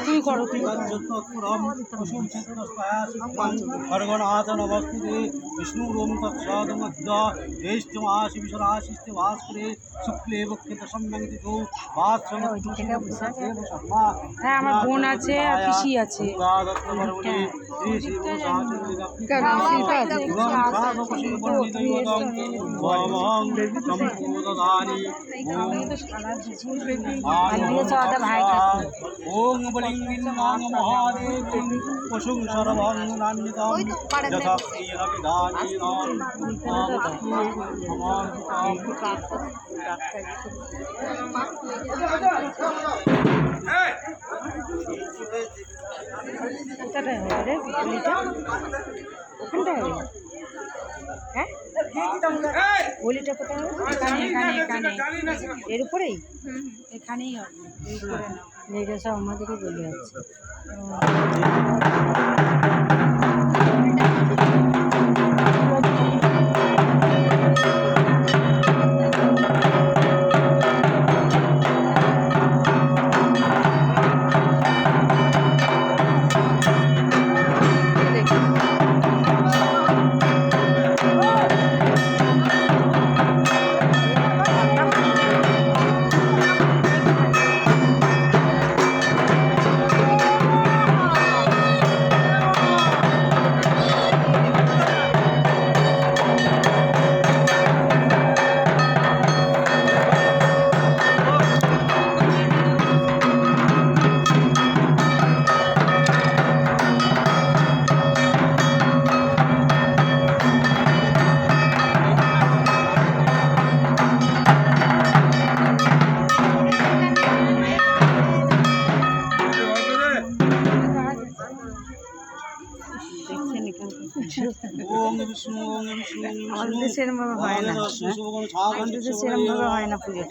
তুই করো তুই विष्णुरोम तत्सादमद्या ज्येष्ठमासि विशराशिस्ते भास्करे शुक्ले वक्षित सम्यंगितो হ্যাঁ আমার বোন আছে আর পিসি আছে ओम बलिंगिन नाम महादेव पशु सर्वांगनान्वितं यथा प्रिय কোথাটায় হবে রে গলিটা ওখানটায় হবে হ্যাঁ গলিটা কোথায় হবে এখানে এর উপরেই এখানেই হবে এটা সব আমাদেরই বলে যাচ্ছে আমাদের সেরকম ভাবে হয় না আমাদের সেরকম ভাবে হয় না পুজোটা